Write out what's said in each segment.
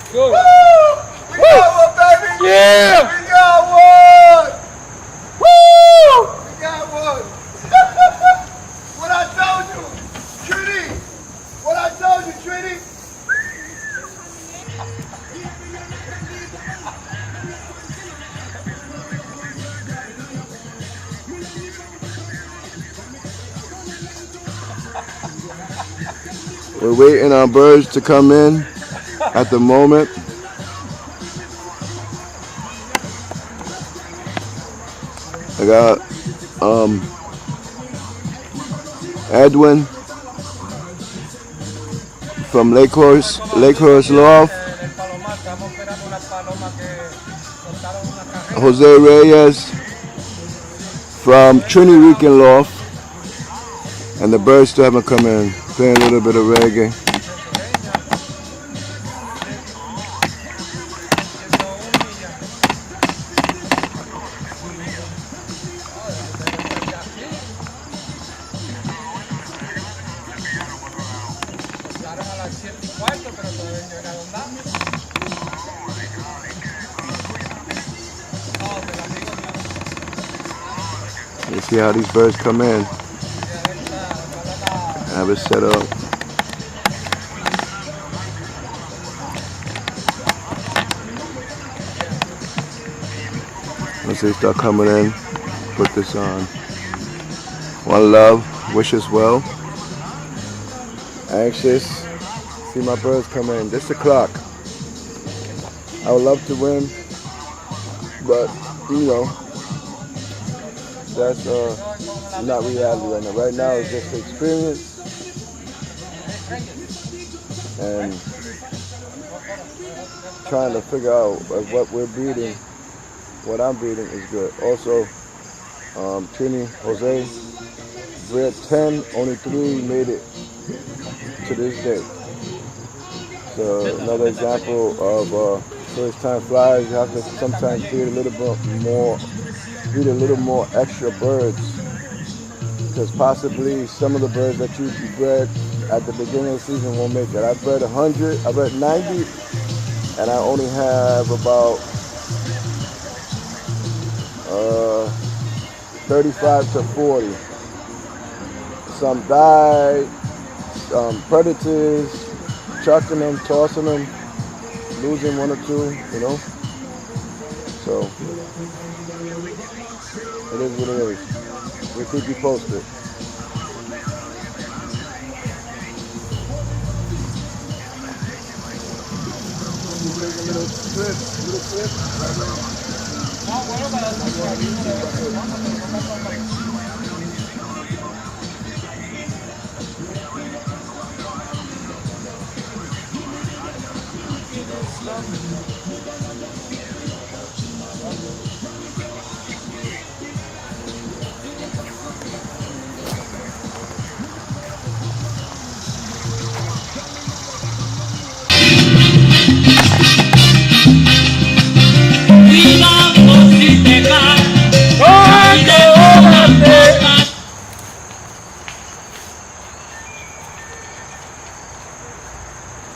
Good. Woo! We got one, baby! Yeah! We got one! Woo! We got one! What I told you! Trini! What I told you, Trini! We're waiting on birds to come in at the moment. I got Edwin from Lakehorse Loft, Jose Reyes from Trini Rican Loft, and the birds still haven't come in. Playing a little bit of reggae. Let's see how these birds come in. Have it set up. Once they start coming in, put this on. One love, wishes well. Anxious, see my birds come in. Just the clock. I would love to win, but you know, that's not reality right now. Right now it's just the experience and trying to figure out what we're beating, what I'm beating is good. Also, Trini, Jose, we're at 10, only 3 made it to this day. So another example of first time flyers, you have to sometimes breed a little more extra birds, because possibly some of the birds that you bred at the beginning of the season won't make it. I bred 100, I bred 90, and I only have about 35 to 40. Some died, predators, chucking them, tossing them, losing 1 or 2, you know. So it is what it is. We'll keep you posted. Little clip.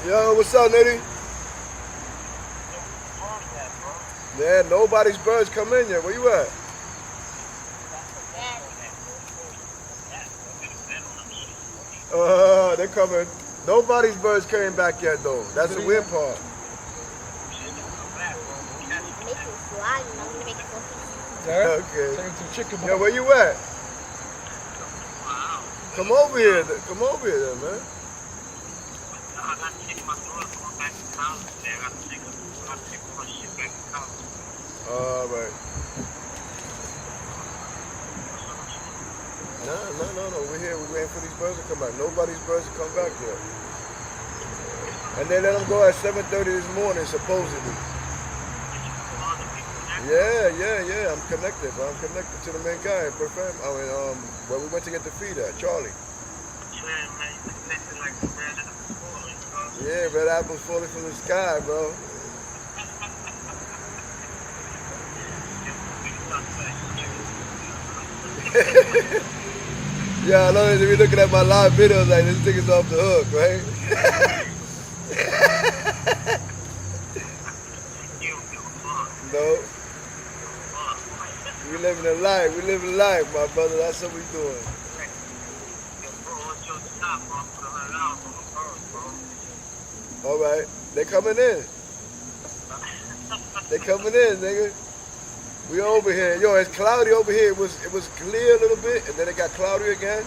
Yo, what's up, Nitty? Yeah, nobody's birds come in yet. Where you at? They're coming. Nobody's birds came back yet, though. That's the weird part. Okay. Yo, where you at? Come over here. Come over here, then, man. All right. No. We're here. We're waiting for these birds to come back. Nobody's birds to come back yet. And they let them go at 7:30 this morning, supposedly. Yeah. I'm connected, bro. I'm connected to the main guy. Where we went to get the feed at, Charlie. Yeah, red apples falling from the sky, bro. Yeah, I know if you're looking at my live videos, like this nigga's off the hook, right? living a life. We living life, my brother. That's what we doing. All right, they coming in. They coming in, nigga. We over here. Yo, it's cloudy over here. It was clear a little bit, and then it got cloudy again.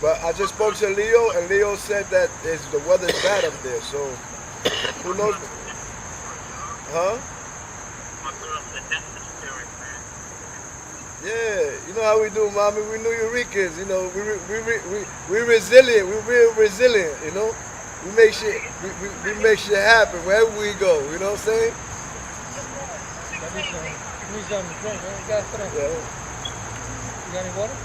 But I just spoke to Leo, and Leo said that the weather's bad up there. So who knows? Huh? Yeah, you know how we do, mommy. We New Yorkers, you know. We resilient. We real resilient, you know. We make shit happen wherever we go. You know what I'm saying? Need something to drink, man. You got for that? Yeah. You got any water?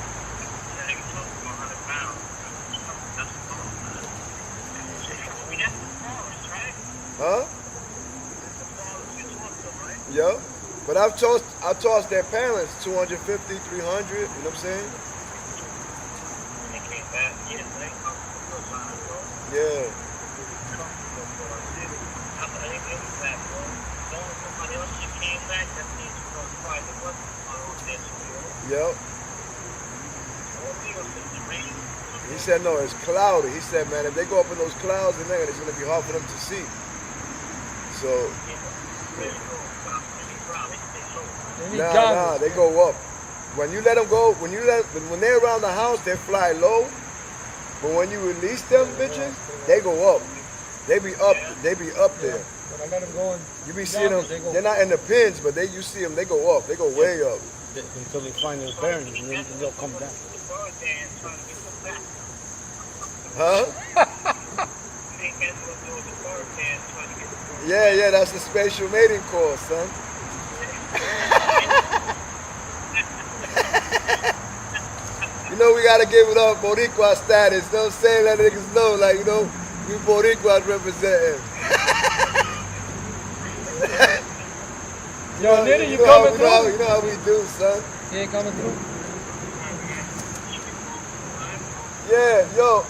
Huh? Yo. But I tossed their parents 250, 300, you know what I'm saying? Yeah. Yep. He said no, it's cloudy. He said, man, if they go up in those clouds, then it's gonna be hard for them to see. So nah, they go up. When you let them go, when they're around the house, they fly low. But when you release them bitches, they go up. They be up there. When I let them go, you be seeing them. They're not in the pins, but you see them. They go up. They go way up. Until they find their bearings, and then they'll come down. Huh? Yeah, that's the spatial mating course, son. You know we gotta give it up Boricua status. You know what I'm saying? Let niggas know, like, you know, we Boricuas representing. Yo, Nitty, you coming through? You know how we do, son. You ain't coming through? Yeah, yo,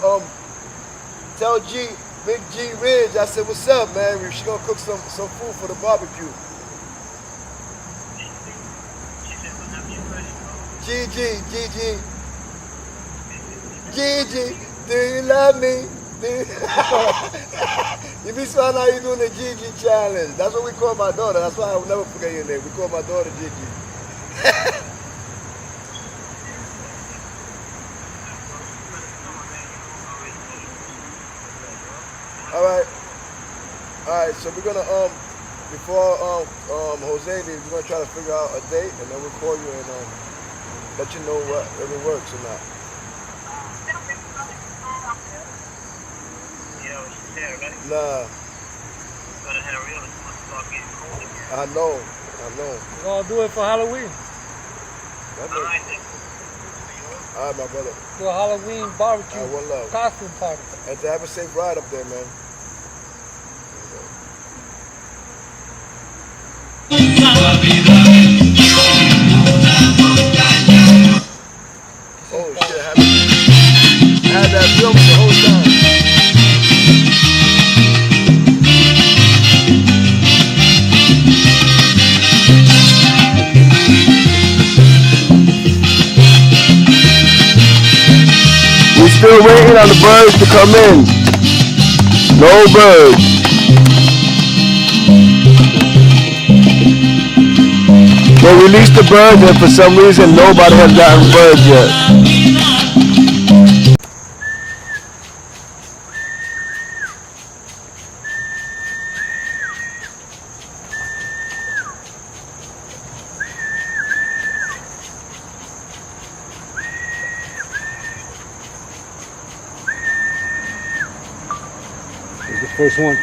tell Big G Ridge, I said, what's up, man? She gonna cook some food for the barbecue. Gigi, do you love me? You be smiling how you doing the Gigi challenge. That's what we call my daughter. That's why I will never forget your name. We call my daughter Gigi. All right. So we're gonna before Jose leaves, we're gonna try to figure out a date, and then we'll call you and let you know if it works or not. Nah. I know. We're gonna do it for Halloween. All right, my brother. Do a Halloween barbecue one love. costume party. And to have a safe ride up there, man. Oh shit, I had that film the whole time. We're still waiting on the birds to come in. No birds. They released the birds and for some reason nobody has gotten birds yet. Here's the first one.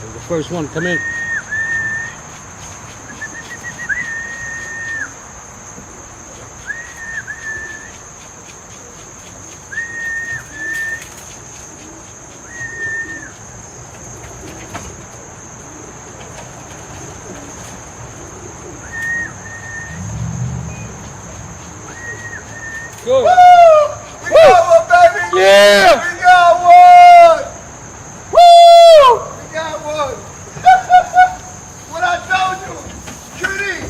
Here's the first one. Come in. Good. Woo! We got one, baby! Yeah! We got one! Woo! We got one! What I told you! Cutie!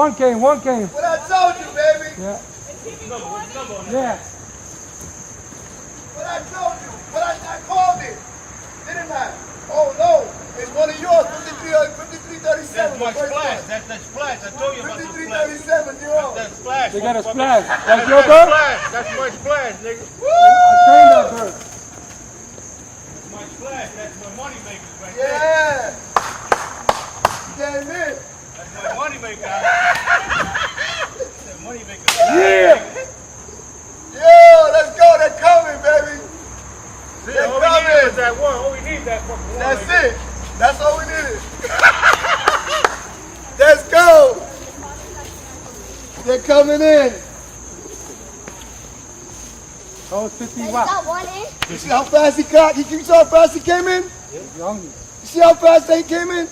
one came. What I told you, baby. Yeah. What's the number on that? Yeah. What I told you. What I called it. Didn't I? Oh, no. It's one of yours. 5337. That's my splash. That's splash. I told you about the splash. 5337, you're on. That's splash. They got a splash. That's That's your bird? splash. That's my splash, nigga. I trained that bird. That's my splash. That's my money maker right Yeah. Damn it. there. That's my money maker. That's my money maker. Yeah. Yo, let's go. They're coming, baby. See, They're all we need coming. is that one. All we need is that fucking one. That's right it. That's all we needed. Let's go. They're coming in. Oh, it's 50 Is watts. that one in? You see how fast he got? You see how fast he came in? You're hungry. You see how fast they came in?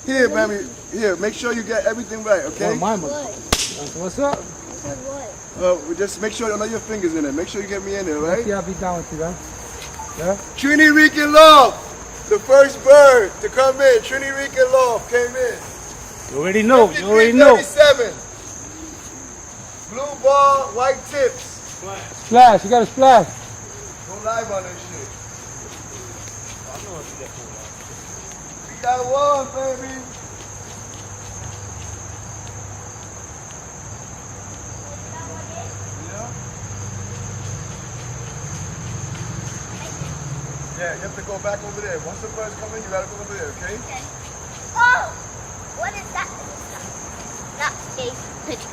Here, baby. Here, make sure you get everything right, okay? Oh, my money. What? What's up? I said what? Just make sure you know your fingers in it. Make sure you get me in there, right? Yeah, I'll be down with you, guys. Yeah? Trini Rican Love, the first bird to come in. Trini Rican Love came in. You already know. You already know. 5337. Blue ball, white tips. Splash. You got a splash. Go live on this shit. We got one, baby. Yeah, you have to go back over there. Once the birds come in, you gotta go over there, okay? Oh! What is that? Not a pigeon.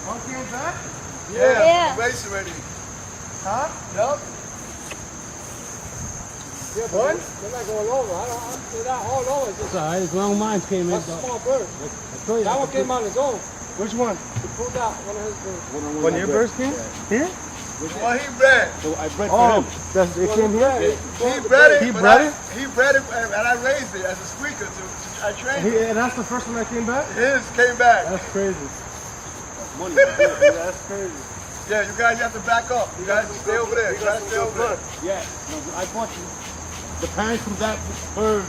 One came back? Yeah. The race already. Huh? Yup. Yeah, but What? they're not going over. They're not all over. It's just Sorry, his wrong mind came in. that's a small bird. I told you. That one came on his own. Which one? He pulled out one of his birds. One of your birds came? Here? Well, he bred. So I bred Oh, for him. it came here? He bred it. He but bred it? He bred it, and I raised it as a squeaker. I trained it. And that's the first one that came back? His came back. That's crazy. Money. That's crazy. Yeah, you guys have to back up. You guys stay over there. You guys stay over there. Yeah. No, I bought you. The parents from that bird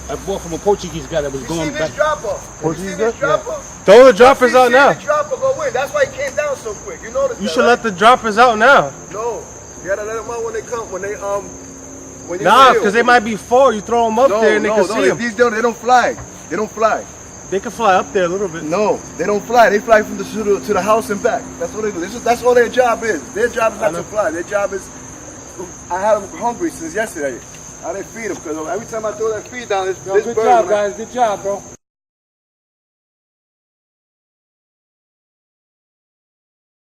I bought from a Portuguese guy that was You going see back. this dropper? You see this dropper? Throw the droppers out See now. the dropper go in. That's why he came down so quick. You notice You that, should right? let the droppers out now. No, you gotta let them out when they come. When you Nah, nail. because they might be full. You throw them up there and they can see them. These don't. They don't fly. They don't fly. They can fly up there a little bit. No, they don't fly. They fly from to the house and back. That's what they do. That's all their job is. Their job is not to fly. Their job is. I had them hungry since yesterday. I didn't feed them because every time I throw that feed down, this Good bird. job, guys. Good job, bro.